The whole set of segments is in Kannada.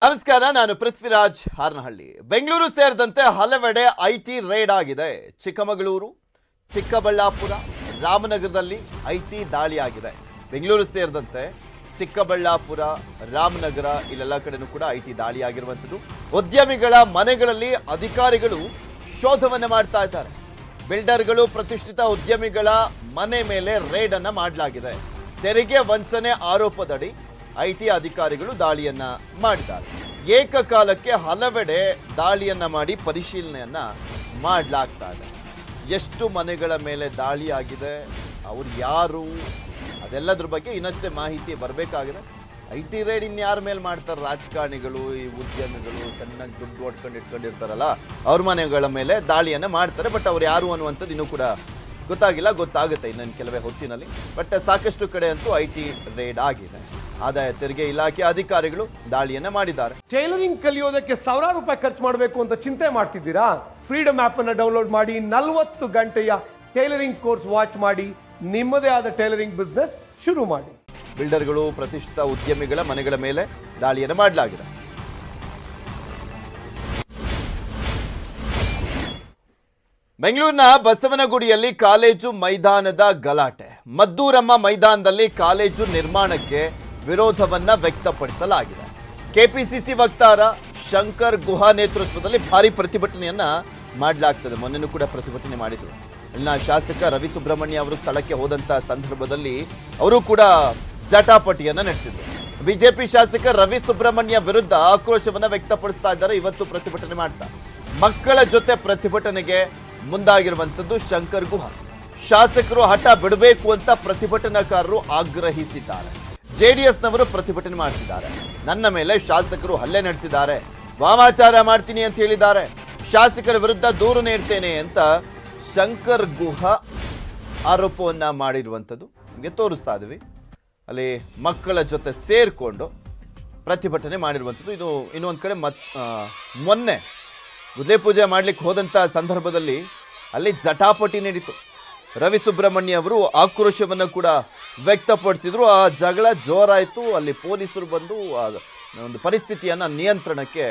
ನಮಸ್ಕಾರ, ನಾನು ಪೃಥ್ವಿರಾಜ್ ಹಾರನಹಳ್ಳಿ. ಬೆಂಗಳೂರು ಸೇರಿದಂತೆ ಹಲವೆಡೆ ಐಟಿ ರೇಡ್ ಆಗಿದೆ. ಚಿಕ್ಕಮಗಳೂರು, ಚಿಕ್ಕಬಳ್ಳಾಪುರ, ರಾಮನಗರದಲ್ಲಿ ಐಟಿ ದಾಳಿ ಆಗಿದೆ. ಬೆಂಗಳೂರು ಸೇರಿದಂತೆ ಚಿಕ್ಕಬಳ್ಳಾಪುರ, ರಾಮನಗರ ಇಲ್ಲೆಲ್ಲ ಕಡೆನೂ ಕೂಡ ಐಟಿ ದಾಳಿ ಆಗಿರುವಂಥದ್ದು. ಉದ್ಯಮಿಗಳ ಮನೆಗಳಲ್ಲಿ ಅಧಿಕಾರಿಗಳು ಶೋಧವನ್ನು ಮಾಡ್ತಾ ಇದ್ದಾರೆ. ಬಿಲ್ಡರ್ಗಳು, ಪ್ರತಿಷ್ಠಿತ ಉದ್ಯಮಿಗಳ ಮನೆ ಮೇಲೆ ರೇಡ್ ಅನ್ನ ಮಾಡಲಾಗಿದೆ. ತೆರಿಗೆ ವಂಚನೆ ಆರೋಪದಡಿ ಐಟಿ ಅಧಿಕಾರಿಗಳು ದಾಳಿಯನ್ನ ಮಾಡಿದ್ದಾರೆ. ಏಕಕಾಲಕ್ಕೆ ಹಲವೆಡೆ ದಾಳಿಯನ್ನ ಮಾಡಿ ಪರಿಶೀಲನೆಯನ್ನ ಮಾಡಲಾಗ್ತಾ ಇದೆ. ಎಷ್ಟು ಮನೆಗಳ ಮೇಲೆ ದಾಳಿ ಆಗಿದೆ, ಅವ್ರು ಯಾರು, ಅದೆಲ್ಲದ್ರ ಬಗ್ಗೆ ಇನ್ನಷ್ಟೇ ಮಾಹಿತಿ ಬರಬೇಕಾಗಿದೆ. ಐಟಿ ರೇಡ್ ಇನ್ಯಾರ ಮೇಲೆ ಮಾಡ್ತಾರೆ? ರಾಜಕಾರಣಿಗಳು, ಈ ಉದ್ಯಮಿಗಳು ಚೆನ್ನಾಗಿ ದುಡ್ಡು ಇಟ್ಕೊಂಡಿರ್ತಾರಲ್ಲ, ಅವ್ರ ಮನೆಗಳ ಮೇಲೆ ದಾಳಿಯನ್ನ ಮಾಡ್ತಾರೆ. ಬಟ್ ಅವ್ರು ಯಾರು ಅನ್ನುವಂಥದ್ದು ಇನ್ನೂ ಕೂಡ ಗೊತ್ತಾಗಿಲ್ಲ. ಗೊತ್ತಾಗುತ್ತೆ ಇನ್ನೊಂದು ಕೆಲವೇ ಹೊತ್ತಿನಲ್ಲಿ. ಬಟ್ ಸಾಕಷ್ಟು ಕಡೆ ಅಂತೂ ಐಟಿ ರೇಡ್ ಆಗಿದೆ. ಆದಾಯ ತೆರಿಗೆ ಇಲಾಖೆ ಅಧಿಕಾರಿಗಳು ದಾಳಿಯನ್ನ ಮಾಡಿದ್ದಾರೆ. ಟೈಲರಿಂಗ್ ಕಲಿಯೋದಕ್ಕೆ ಸಾವಿರಾರು ರೂಪಾಯಿ ಖರ್ಚು ಮಾಡಬೇಕು ಅಂತ ಚಿಂತೆ ಮಾಡ್ತಿದ್ದೀರಾ? ಫ್ರೀಡಮ್ ಆಪ್ ಅನ್ನು ಡೌನ್ಲೋಡ್ ಮಾಡಿ 40 ಗಂಟೆಯ ಟೈಲರಿಂಗ್ ಕೋರ್ಸ್ ವಾಚ್ ಮಾಡಿ ನಿಮ್ಮದೇ ಆದ ಟೈಲರಿಂಗ್ ಬಿಸ್ನೆಸ್ ಶುರು ಮಾಡಿ. ಬಿಲ್ಡರ್ಗಳು, ಪ್ರತಿಷ್ಠಿತ ಉದ್ಯಮಿಗಳ ಮನೆಗಳ ಮೇಲೆ ದಾಳಿಯನ್ನು ಮಾಡಲಾಗಿದೆ. ಬೆಂಗಳೂರಿನ ಬಸವನಗುಡಿಯಲ್ಲಿ ಕಾಲೇಜು ಮೈದಾನದ ಗಲಾಟೆ. ಮದ್ದೂರಮ್ಮ ಮೈದಾನದಲ್ಲಿ ಕಾಲೇಜು ನಿರ್ಮಾಣಕ್ಕೆ ವಿರೋಧವನ್ನ ವ್ಯಕ್ತಪಡಿಸಲಾಗಿದೆ. ಕೆಪಿಸಿಸಿ ವಕ್ತಾರ ಶಂಕರ್ ಗುಹಾ ನೇತೃತ್ವದಲ್ಲಿ ಭಾರಿ ಪ್ರತಿಭಟನೆಯನ್ನ ಮಾಡಲಾಗ್ತದೆ. ಮೊನ್ನೆನೂ ಕೂಡ ಪ್ರತಿಭಟನೆ ಮಾಡಿದ್ರು. ಇಲ್ಲಿನ ಶಾಸಕ ರವಿ ಸುಬ್ರಹ್ಮಣ್ಯ ಅವರು ಸ್ಥಳಕ್ಕೆ ಹೋದಂತ ಸಂದರ್ಭದಲ್ಲಿ ಅವರು ಕೂಡ ಜಟಾಪಟಿಯನ್ನ ನಡೆಸಿದ್ರು. ಬಿಜೆಪಿ ಶಾಸಕ ರವಿ ಸುಬ್ರಹ್ಮಣ್ಯ ವಿರುದ್ಧ ಆಕ್ರೋಶವನ್ನ ವ್ಯಕ್ತಪಡಿಸ್ತಾ ಇದ್ದಾರೆ. ಇವತ್ತು ಪ್ರತಿಭಟನೆ ಮಾಡ್ತಾರೆ. ಮಕ್ಕಳ ಜೊತೆ ಪ್ರತಿಭಟನೆಗೆ ಮುಂದಾಗಿರುವಂತದ್ದು ಶಂಕರ್ ಗುಹಾ. ಶಾಸಕರು ಹಠ ಬಿಡಬೇಕು ಅಂತ ಪ್ರತಿಭಟನಾಕಾರರು ಆಗ್ರಹಿಸಿದ್ದಾರೆ. ಜೆಡಿಎಸ್ನವರು ಪ್ರತಿಭಟನೆ ಮಾಡ್ತಿದ್ದಾರೆ. ನನ್ನ ಮೇಲೆ ಶಾಸಕರು ಹಲ್ಲೆ ನಡೆಸಿದ್ದಾರೆ, ವಾಮಾಚಾರ ಮಾಡ್ತೀನಿ ಅಂತ ಹೇಳಿದ್ದಾರೆ, ಶಾಸಕರ ವಿರುದ್ಧ ದೂರು ನೀಡ್ತೇನೆ ಅಂತ ಶಂಕರ್ ಗುಹಾ ಆರೋಪವನ್ನ ಮಾಡಿರುವಂಥದ್ದು ನಿಮಗೆ ತೋರಿಸ್ತಾ ಇದ್ದೀವಿ. ಅಲ್ಲಿ ಮಕ್ಕಳ ಜೊತೆ ಸೇರ್ಕೊಂಡು ಪ್ರತಿಭಟನೆ ಮಾಡಿರುವಂಥದ್ದು. ಇದು ಇನ್ನೊಂದು ಕಡೆ ಮೊನ್ನೆ ಗುದ್ಲೆ ಪೂಜೆ ಮಾಡ್ಲಿಕ್ಕೆ ಹೋದಂಥ ಸಂದರ್ಭದಲ್ಲಿ ಅಲ್ಲಿ ಜಟಾಪಟಿ ನಡೀತು. ರವಿ ಸುಬ್ರಹ್ಮಣ್ಯ ಅವರು ಆಕ್ರೋಶವನ್ನು ಕೂಡ ವ್ಯಕ್ತಪಡಿಸಿದ್ರು. ಆ ಜಗಳ ಜೋರಾಯಿತು. ಅಲ್ಲಿ ಪೊಲೀಸರು ಬಂದು ಒಂದು ಪರಿಸ್ಥಿತಿಯನ್ನು ನಿಯಂತ್ರಣಕ್ಕೆ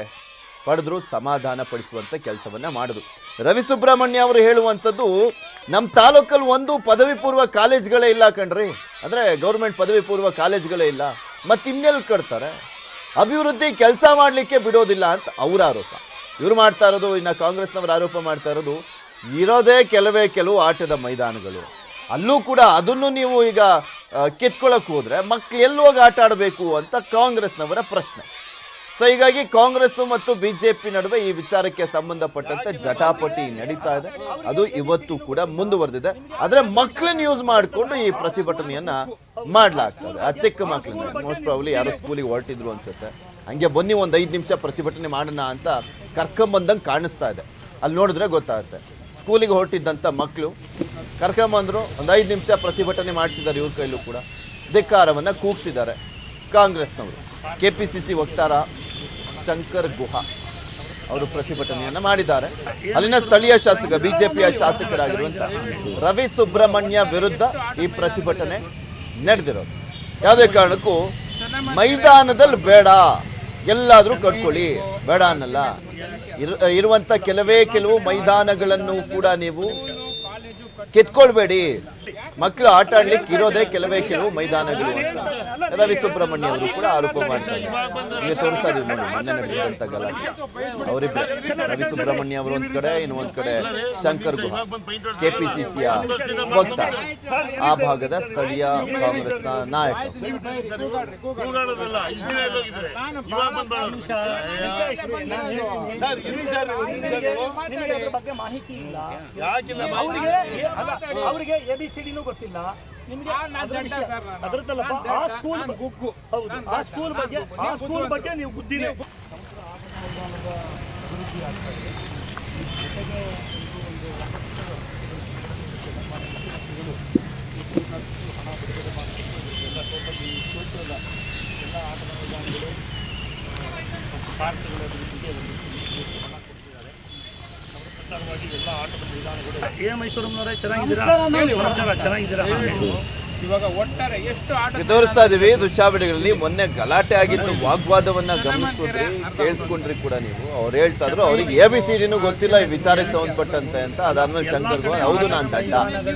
ಪಡೆದ್ರು, ಸಮಾಧಾನ ಪಡಿಸುವಂಥ ಕೆಲಸವನ್ನ ಮಾಡಿದ್ರು. ರವಿ ಸುಬ್ರಹ್ಮಣ್ಯ ಅವರು ಹೇಳುವಂಥದ್ದು, ನಮ್ಮ ತಾಲೂಕಲ್ಲಿ ಒಂದು ಪದವಿ ಪೂರ್ವ ಕಾಲೇಜ್ಗಳೇ ಇಲ್ಲ ಕಣ್ರಿ, ಅಂದರೆ ಗೌರ್ಮೆಂಟ್ ಪದವಿ ಪೂರ್ವ ಕಾಲೇಜ್ಗಳೇ ಇಲ್ಲ, ಮತ್ತಿನ್ನೆಲ್ಲಿ ಕಟ್ತಾರೆ, ಅಭಿವೃದ್ಧಿ ಕೆಲಸ ಮಾಡಲಿಕ್ಕೆ ಬಿಡೋದಿಲ್ಲ ಅಂತ ಅವರ ಆರೋಪ. ಇವ್ರು ಮಾಡ್ತಾ ಇರೋದು, ಇನ್ನು ಕಾಂಗ್ರೆಸ್ನವರು ಆರೋಪ ಮಾಡ್ತಾ ಇರೋದು, ಇರೋದೇ ಕೆಲವು ಆಟದ ಮೈದಾನಗಳು, ಅಲ್ಲೂ ಕೂಡ ಅದನ್ನು ನೀವು ಈಗ ಕಿತ್ಕೊಳ್ಳೋಕೆ ಹೋದ್ರೆ ಮಕ್ಳು ಎಲ್ಲಿ ಹೋಗಿ ಆಟ ಆಡಬೇಕು ಅಂತ ಕಾಂಗ್ರೆಸ್ನವರ ಪ್ರಶ್ನೆ. ಸೊ ಹೀಗಾಗಿ ಕಾಂಗ್ರೆಸ್ ಮತ್ತು ಬಿಜೆಪಿ ನಡುವೆ ಈ ವಿಚಾರಕ್ಕೆ ಸಂಬಂಧಪಟ್ಟಂತೆ ಜಟಾಪಟಿ ನಡೀತಾ ಇದೆ. ಅದು ಇವತ್ತು ಕೂಡ ಮುಂದುವರೆದಿದೆ. ಆದರೆ ಮಕ್ಕಳನ್ನ ಯೂಸ್ ಮಾಡಿಕೊಂಡು ಈ ಪ್ರತಿಭಟನೆಯನ್ನ ಮಾಡ್ಲಾಗ್ತದೆ. ಆ ಚಿಕ್ಕ ಮಕ್ಕಳನ್ನ ಮೋಸ್ಟ್ ಪ್ರಾಬಬ್ಲಿ ಯಾರೋ ಸ್ಕೂಲಿಗೆ ಹೊರಟಿದ್ರು ಅನ್ಸುತ್ತೆ, ಹಂಗೆ ಬನ್ನಿ ಒಂದು 5 ನಿಮಿಷ ಪ್ರತಿಭಟನೆ ಮಾಡೋಣ ಅಂತ ಕರ್ಕೊಂಬಂದಂಗೆ ಕಾಣಿಸ್ತಾ ಇದೆ. ಅಲ್ಲಿ ನೋಡಿದ್ರೆ ಗೊತ್ತಾಗುತ್ತೆ. ಸ್ಕೂಲಿಗೆ ಹೊರಟಿದ್ದಂಥ ಮಕ್ಕಳು ಕರ್ಕೊಂಬಂದ್ರು, ಒಂದು 5 ನಿಮಿಷ ಪ್ರತಿಭಟನೆ ಮಾಡಿಸಿದ್ದಾರೆ. ಇವ್ರ ಕೈಲೂ ಕೂಡ ಧಿಕ್ಕಾರವನ್ನು ಕೂಗಿಸಿದ್ದಾರೆ ಕಾಂಗ್ರೆಸ್ನವರು. ಕೆಪಿಸಿಸಿ ವಕ್ತಾರ ಶಂಕರ್ ಗುಹಾ ಅವರು ಪ್ರತಿಭಟನೆಯನ್ನು ಮಾಡಿದ್ದಾರೆ. ಅಲ್ಲಿನ ಸ್ಥಳೀಯ ಶಾಸಕ, ಬಿಜೆಪಿಯ ಶಾಸಕರಾಗಿರುವಂಥ ರವಿ ಸುಬ್ರಹ್ಮಣ್ಯ ವಿರುದ್ಧ ಈ ಪ್ರತಿಭಟನೆ ನಡೆದಿರೋದು. ಯಾವುದೇ ಕಾರಣಕ್ಕೂ ಮೈದಾನದಲ್ಲಿ ಬೇಡ, ಎಲ್ಲಾದರೂ ಕಟ್ಕೊಳ್ಳಿ, ಬೇಡ ಅನ್ನಲ್ಲ. ಇರುವಂಥ ಕೆಲವು ಮೈದಾನಗಳನ್ನು ಕೂಡ ನೀವು ಕಿತ್ಕೊಳ್ಬೇಡಿ, ಮಕ್ಕಳು ಆಟ ಆಡ್ಲಿಕ್ಕೆ ಇರೋದೇ ಕೆಲವು ಮೈದಾನಗಳು ಅಂತ ರವಿ ಸುಬ್ರಹ್ಮಣ್ಯ ಅವರು ಕೂಡ ಆರೋಪ ಮಾಡ್ತಾರೆ. ಈಗ ತೋರಿಸ್ತಾ ಇದೀವಿ ನೋಡಿ, ಮೊನ್ನೆ ನಡೆಸಿದಂತ ಗಲಾಟೆ. ಅವರಿಬ್ಬರು, ರವಿ ಸುಬ್ರಹ್ಮಣ್ಯ ಅವರು ಒಂದ್ ಕಡೆ, ಇನ್ನೊಂದ್ ಕಡೆ ಶಂಕರ್ ಗುಹಾ, ಕೆಪಿಸಿಸಿಯ ವಕ್ತಾರ, ಆ ಭಾಗದ ಸ್ಥಳೀಯ ಕಾಂಗ್ರೆಸ್ನ ನಾಯಕ. ಅವರಿಗೆ ABCDನೂ ಗೊತ್ತಿಲ್ಲ, ನಿಮಗೆ ಅದರದ್ದಲ್ಲಪ್ಪ. ಆ ಸ್ಕೂಲ್ ಹೌದು, ಆ ಸ್ಕೂಲ್ ಬಗ್ಗೆ ನೀವು ಬುದ್ಧಿನೇ. ಮೈಸೂರಿನವರೇ ಚೆನ್ನಾಗಿದ್ದೀರಾ? ಚೆನ್ನಾಗಿದ್ದೀರಾ? ಇವಾಗ ಒಟ್ಟಾರೆ ಎಷ್ಟು ಆಟ ತೋರಿಸ್ತಾ ಇದೀವಿ ದೃಶ್ಯಾವಳಿಗಳಲ್ಲಿ. ಮೊನ್ನೆ ಗಲಾಟೆ ಆಗಿತ್ತು, ವಾಗ್ವಾದವನ್ನ ಗಮನಿಸಿದ್ರಿ, ಕೇಳಿಸ್ಕೊಂಡ್ರಿ ಕೂಡ ನೀವು. ಅವ್ರು ಹೇಳ್ತಾ ಇದ್ರು ಅವ್ರಿಗೆ ABCDನೂ ಗೊತ್ತಿಲ್ಲ ಈ ವಿಚಾರಕ್ಕೆ ಸಂಬಂಧಪಟ್ಟಂತೆ ಅಂತ. ಅದಾದ್ಮೇಲೆ ಶಂಕರ್ ಗುಹಾ ಹೌದು ನಾನ್ ದಂಡ,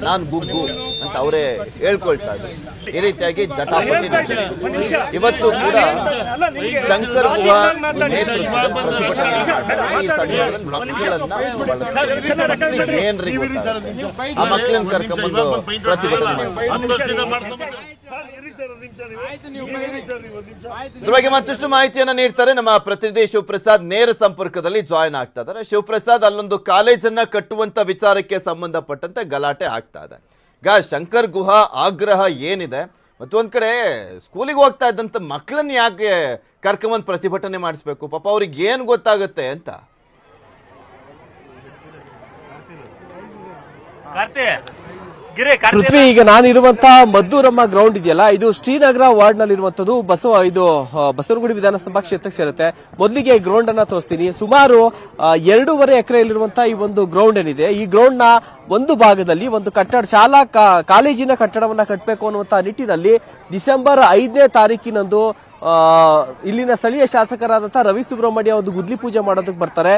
ನಾನ್ ಗುಗ್ಗು ಅಂತ ಅವರೇ ಹೇಳ್ಕೊಳ್ತಾ ಇದ್ರು. ಈ ರೀತಿಯಾಗಿ ಜಟಾಪಟಿ ನಡೆಸಿದ್ರು. ಇವತ್ತು ಕೂಡ ಶಂಕರ್ ಗುಹಾ ನೇತೃತ್ವದ ಪ್ರತಿಭಟನೆ ಈ ಸಂದರ್ಭದಲ್ಲಿ ಮಕ್ಕಳನ್ನ ಏನ್ರಿ ಆ ಮಕ್ಕಳನ್ನ ಕರ್ಕೊಂಡ್ಬಂದು ಪ್ರತಿಭಟನೆ ಇದ್ರ ಬಗ್ಗೆ ಮತ್ತಷ್ಟು ಮಾಹಿತಿಯನ್ನ ನೀಡ್ತಾರೆ ನಮ್ಮ ಪ್ರತಿನಿಧಿ ಶಿವಪ್ರಸಾದ್. ನೇರ ಸಂಪರ್ಕದಲ್ಲಿ ಜಾಯಿನ್ ಆಗ್ತಾ ಇದ್ದಾರೆ. ಶಿವಪ್ರಸಾದ್, ಅಲ್ಲೊಂದು ಕಾಲೇಜನ್ನ ಕಟ್ಟುವಂತ ವಿಚಾರಕ್ಕೆ ಸಂಬಂಧಪಟ್ಟಂತೆ ಗಲಾಟೆ ಆಗ್ತಾ ಇದೆ. ಈಗ ಶಂಕರ್ ಗುಹಾ ಆಗ್ರಹ ಏನಿದೆ, ಮತ್ತೊಂದ್ ಕಡೆ ಸ್ಕೂಲಿಗೆ ಹೋಗ್ತಾ ಇದ್ದಂತ ಮಕ್ಕಳನ್ನ ಯಾಕೆ ಕರ್ಕೊಂಬಂದ್ ಪ್ರತಿಭಟನೆ ಮಾಡಿಸ್ಬೇಕು? ಪಾಪ ಅವ್ರಿಗೆ ಏನ್ ಗೊತ್ತಾಗುತ್ತೆ ಅಂತ. ಪೃಥ್ವಿ, ಈಗ ನಾನಿರುವಂತಹ ಮದ್ದೂರಮ್ಮ ಗ್ರೌಂಡ್ ಇದೆಯಲ್ಲ, ಇದು ಶ್ರೀನಗರ ವಾರ್ಡ್ ನಲ್ಲಿ ಇರುವಂತದ್ದು. ಬಸವನಗುಡಿ ವಿಧಾನಸಭಾ ಕ್ಷೇತ್ರಕ್ಕೆ ಸೇರುತ್ತೆ. ಮೊದಲಿಗೆ ಗ್ರೌಂಡ್ ಅನ್ನ ತೋರಿಸ್ತೀನಿ. ಸುಮಾರು 2.5 ಎಕರೆಯಲ್ಲಿರುವಂತಹ ಈ ಒಂದು ಗ್ರೌಂಡ್ ಏನಿದೆ, ಈ ಗ್ರೌಂಡ್ ನ ಒಂದು ಭಾಗದಲ್ಲಿ ಒಂದು ಕಟ್ಟಡ, ಶಾಲಾ ಕಾಲೇಜಿನ ಕಟ್ಟಡವನ್ನ ಕಟ್ಟಬೇಕು ಅನ್ನುವಂತಹ ನಿಟ್ಟಿನಲ್ಲಿ ಡಿಸೆಂಬರ್ 5ನೇ ತಾರೀಕಿನಂದು ಇಲ್ಲಿನ ಸ್ಥಳೀಯ ಶಾಸಕರಾದಂತಹ ರವಿ ಸುಬ್ರಹ್ಮಣ್ಯ ಒಂದು ಗುದ್ಲಿ ಪೂಜೆ ಮಾಡೋದಕ್ಕೆ ಬರ್ತಾರೆ.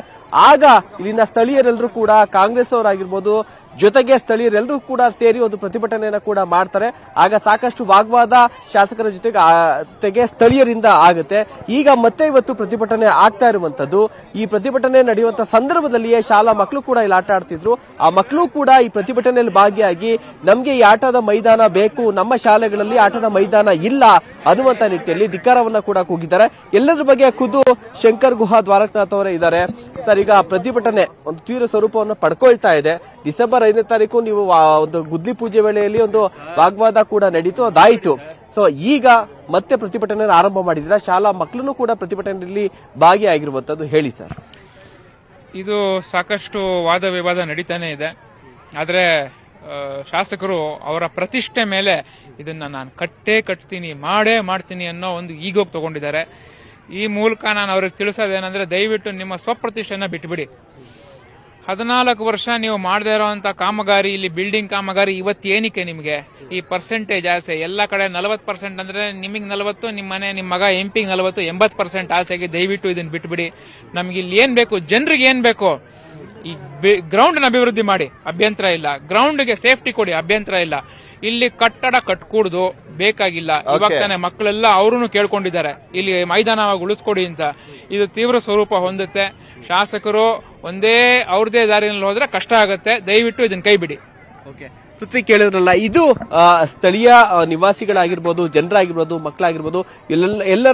ಆಗ ಇಲ್ಲಿನ ಸ್ಥಳೀಯರೆಲ್ಲರೂ ಕೂಡ, ಕಾಂಗ್ರೆಸ್ ಅವರಾಗಿರ್ಬೋದು, ಜೊತೆಗೆ ಸ್ಥಳೀಯರೆಲ್ಲರೂ ಕೂಡ ಸೇರಿ ಒಂದು ಪ್ರತಿಭಟನೆಯನ್ನ ಕೂಡ ಮಾಡ್ತಾರೆ. ಆಗ ಸಾಕಷ್ಟು ವಾಗ್ವಾದ ಶಾಸಕರ ಜೊತೆಗೆ ಸ್ಥಳೀಯರಿಂದ ಆಗುತ್ತೆ. ಈಗ ಮತ್ತೆ ಇವತ್ತು ಪ್ರತಿಭಟನೆ ಆಗ್ತಾ ಇರುವಂತದ್ದು. ಈ ಪ್ರತಿಭಟನೆ ನಡೆಯುವಂತ ಸಂದರ್ಭದಲ್ಲಿಯೇ ಶಾಲಾ ಮಕ್ಕಳು ಕೂಡ ಇಲ್ಲಿ ಆಟ ಆಡ್ತಿದ್ರು. ಆ ಮಕ್ಕಳು ಕೂಡ ಈ ಪ್ರತಿಭಟನೆಯಲ್ಲಿ ಭಾಗಿಯಾಗಿ ನಮ್ಗೆ ಈ ಆಟದ ಮೈದಾನ ಬೇಕು, ನಮ್ಮ ಶಾಲೆಗಳಲ್ಲಿ ಆಟದ ಮೈದಾನ ಇಲ್ಲ ಅನ್ನುವಂತ ನಿಟ್ಟಿನಲ್ಲಿ ಧಿಕ್ಕಾರವನ್ನ ಕೂಡ ಕೂಗಿದ್ದಾರೆ. ಎಲ್ಲದ್ರ ಬಗ್ಗೆ ಖುದ್ದು ಶಂಕರ್ ಗುಹಾ ದ್ವಾರಕನಾಥ್ ಅವರೇ ಇದ್ದಾರೆ. ಸರ್, ಈಗ ಪ್ರತಿಭಟನೆ ಒಂದು ತೀವ್ರ ಸ್ವರೂಪವನ್ನು ಪಡ್ಕೊಳ್ತಾ ಇದೆ. ಡಿಸೆಂಬರ್ 5ನೇ ತಾರೀಕು ನೀವು ಒಂದು ಗುದ್ಲಿ ಪೂಜೆ ವೇಳೆಯಲ್ಲಿ ಒಂದು ವಾಗ್ವಾದ ಕೂಡ ನಡೀತು, ಅದಾಯಿತು. ಸೊ ಈಗ ಮತ್ತೆ ಪ್ರತಿಭಟನೆ ಆರಂಭ ಮಾಡಿದ್ರೆ, ಶಾಲಾ ಮಕ್ಕಳನ್ನು ಕೂಡ ಪ್ರತಿಭಟನೆಯಲ್ಲಿ ಭಾಗಿಯಾಗಿರುವಂತದ್ದು. ಹೇಳಿ ಸರ್. ಇದು ಸಾಕಷ್ಟು ವಾದ ವಿವಾದ ನಡೀತಾನೆ ಇದೆ. ಆದರೆ ಶಾಸಕರು ಅವರ ಪ್ರತಿಷ್ಠೆ ಮೇಲೆ ಇದನ್ನ ನಾನು ಕಟ್ತೀನಿ, ಮಾಡೇ ಮಾಡ್ತೀನಿ ಅನ್ನೋ ಒಂದು ಈಗೋಗ್ ತಗೊಂಡಿದ್ದಾರೆ. ಈ ಮೂಲಕ ನಾನು ಅವ್ರಿಗೆ ತಿಳಿಸೋದೇನಂದ್ರೆ, ದಯವಿಟ್ಟು ನಿಮ್ಮ ಸ್ವಪ್ರತಿಷ್ಠೆನ ಬಿಟ್ಬಿಡಿ. 14 ವರ್ಷ ನೀವು ಮಾಡದೇ ಇರೋಂಥ ಕಾಮಗಾರಿ, ಇಲ್ಲಿ ಬಿಲ್ಡಿಂಗ್ ಕಾಮಗಾರಿ ಇವತ್ತೇನಿಕೆ ನಿಮಗೆ? ಈ ಪರ್ಸೆಂಟೇಜ್ ಆಸೆ ಎಲ್ಲ ಕಡೆ 40% ಅಂದ್ರೆ ನಿಮಗೆ 40, ನಿಮ್ಮ ಮನೆ ನಿಮ್ಮ ಮಗ MP 40, 80% ಆಸೆಗೆ ದಯವಿಟ್ಟು ಇದನ್ನ ಬಿಟ್ಬಿಡಿ. ನಮ್ಗೆ ಇಲ್ಲಿ ಏನ್ ಬೇಕು, ಜನರಿಗೆ ಏನ್ ಬೇಕು, ಈ ಗ್ರೌಂಡ್ ಅಭಿವೃದ್ಧಿ ಮಾಡಿ, ಅಭ್ಯಂತರ ಇಲ್ಲ. ಗ್ರೌಂಡ್ಗೆ ಸೇಫ್ಟಿ ಕೊಡಿ, ಅಭ್ಯಂತರ ಇಲ್ಲ. ಇಲ್ಲಿ ಕಟ್ಟಡ ಕಟ್ಕೂಡ್ದು ಬೇಕಾಗಿಲ್ಲ. ಇವಾಗ ತಾನೆ ಮಕ್ಕಳೆಲ್ಲ ಅವರು ಕೇಳ್ಕೊಂಡಿದ್ದಾರೆ ಇಲ್ಲಿ ಮೈದಾನವಾಗಿ ಉಳಿಸ್ಕೊಡಿ ಅಂತ. ಇದು ತೀವ್ರ ಸ್ವರೂಪ ಹೊಂದುತ್ತೆ. ಶಾಸಕರು ಒಂದೇ ಅವ್ರದೇ ದಾರಿನಲ್ಲಿ ಹೋದ್ರೆ ಕಷ್ಟ ಆಗುತ್ತೆ. ದಯವಿಟ್ಟು ಇದನ್ನ ಕೈ ಬಿಡಿ. ಪೃಥ್ವಿ, ಕೇಳಿದ್ರಲ್ಲ, ಇದು ಸ್ಥಳೀಯ ನಿವಾಸಿಗಳಾಗಿರ್ಬೋದು, ಜನರಾಗಿರ್ಬೋದು, ಮಕ್ಕಳಾಗಿರ್ಬೋದು, ಎಲ್ಲರ